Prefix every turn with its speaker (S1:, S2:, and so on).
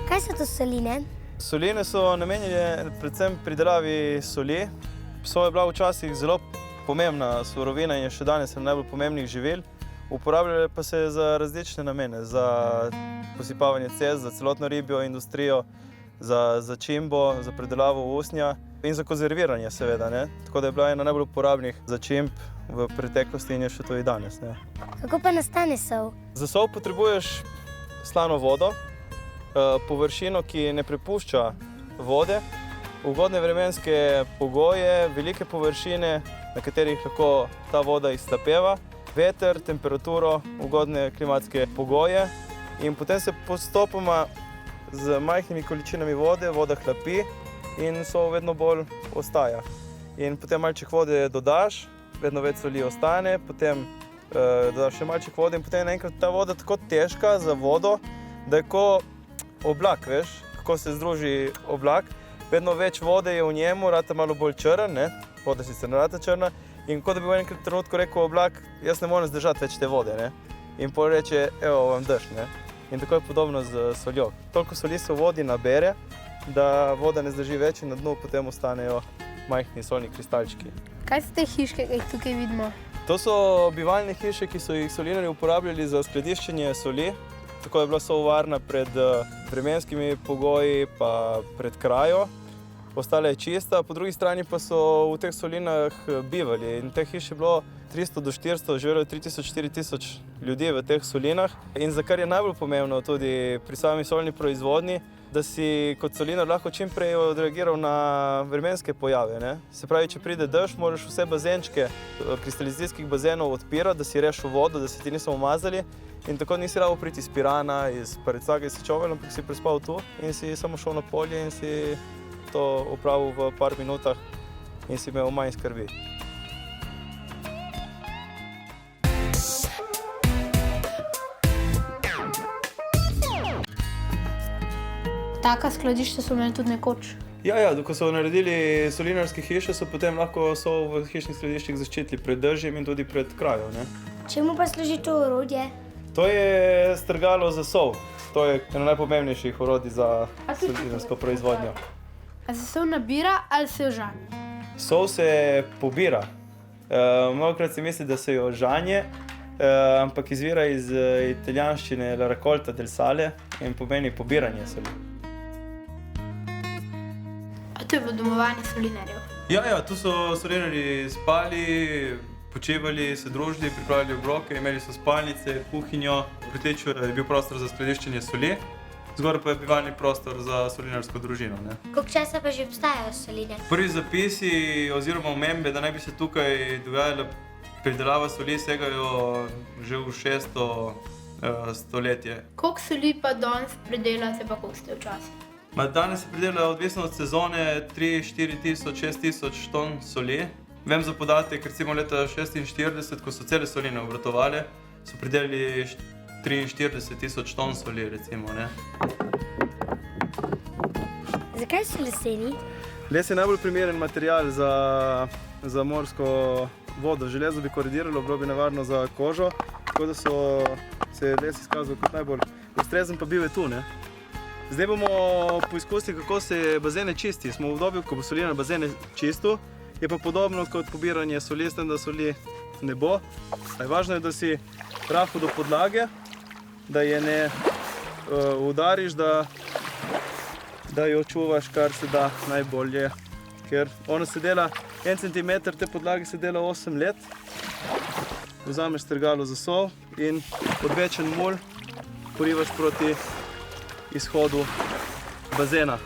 S1: Kaj so to soline?
S2: Soline so namenjene predvsem pridelavi soli. Sol je bila včasih zelo pomembna surovina in je še danes ena najbolj pomembnih živil. Uporabljale pa se za različne namene, za posipavanje cest, za celotno ribjo industrijo, za začimbo, za predelavo usnja in za konzerviranje seveda, ne. Tako da je bila ena najbolj uporabnih začimb v preteklosti in je še to i danes, ne.
S1: Kako pa nastane sol?
S2: Za sol potrebuješ slano vodo, površino, ki ne prepušča vode, ugodne vremenske pogoje, velike površine, na katerih lahko ta voda izhlapeva, veter, temperaturo, ugodne klimatske pogoje in potem se postopoma z majhnimi količinami vode voda hlapi in sol vedno bolj ostaja. In potem malček vode dodaš, vedno več soli ostane, potem dodaš še malček vode in potem naenkrat ta voda tako težka za vodo, da je kot oblak, veš, kako se združi oblak. Vedno več vode je v njemu, rata malo bolj črn, ne, voda sicer ne rata črna, in kot da bi v enem trenutku rekel oblak, jaz ne morem zdržati več te vode, ne. In pol reče, evo vam dež, ne. In tako je podobno z soljo. Toliko soli se v vodi nabere, da voda ne zdrži več in na dnu potem ostanejo majhni solni kristalčki.
S3: Kaj so te hiške, ki jih tukaj vidimo?
S2: To so bivalne hiše, ki so jih solinarji uporabljali za skladiščenje soli. Tako je bila sol varna pred vremenskimi pogoji pa pred krajo. Ostala je čista, po drugi strani pa so v teh solinah bivali in teh hiš je bilo 300 do 400, živelo je 3000–4000 ljudi v teh solinah. In za kar je najbolj pomembno tudi pri sami solni proizvodnji, da si kot solinar lahko čim prej odreagiral na vremenske pojave, ne. Se pravi, če pride dež, moraš vse bazenčke kristalizacijskih bazenov odpirati, da si rešil vodo, da se ti niso umazali. In tako nisi rabil priti iz Pirana, iz Parecaga, iz Sečovelj, ampak si prespal tu in si samo šel na polje in si to opravil v par minutah in si imel manj skrbi.
S3: Taka skladišča so imeli tudi nekoč.
S2: Ja, ko so naredili solinarske hiše, so potem lahko sol v hišnih skladiščih zaščitili pred dežjem in tudi pred krajo, ne.
S1: Čemu pa služi to orodje?
S2: To je strgalo za sol. To je eno najpomembnejših orodij za solinarsko proizvodnjo.
S3: A se sol nabira ali se jo žanje?
S2: Sol se pobira. Mnogokrat se misli, da se jo žanje, ampak izvira iz italijanščine la raccolta del sale in pomeni pobiranje soli.
S3: A to je bilo domovanje solinarjev?
S2: Ja, tu so solinarji spali, počivali, se družili, pripravljali obroke, imeli so spalnice, kuhinjo. V pritličju je bil prostor za skladiščenje soli, zgoraj pa je bivalni prostor za solinarsko družino, ne.
S1: Koliko časa pa že obstajajo soline?
S2: Prvi zapisi oziroma omembe, da naj bi se tukaj dogajala pridelava soli, segajo že v 6. stoletje.
S3: Koliko soli pa danes pridelate, pa koliko ste včasih?
S2: Danes se pridela, odvisno od sezone, 3–4 tisoč, 6 tisoč ton soli. Vem za podatek, recimo leta 1946, ko so cele soline obratovale, so pridelali 43 tisoč ton soli, recimo, ne.
S1: Zakaj so leseni?
S2: Les je najbolj primeren material za morsko vodo. Železo bi korodiralo, bilo bi nevarno za kožo, tako da se je les izkazal kot najbolj ustrezen, pa bil je tu, ne. Zdaj bomo poizkusili, kako se bazene čisti. Smo v obdobju, ko bo solinar bazene čistil, je pa podobno kot pobiranje soli, s tem, da soli ne bo. Važno je, da si rahel do podlage, da je ne udariš, da jo čuvaš, kar se da najbolje. Ker ona se dela, 1 centimeter te podlage se dela 8 let. Vzameš strgalo za sol in odvečen mulj porivaš proti izhodu bazena.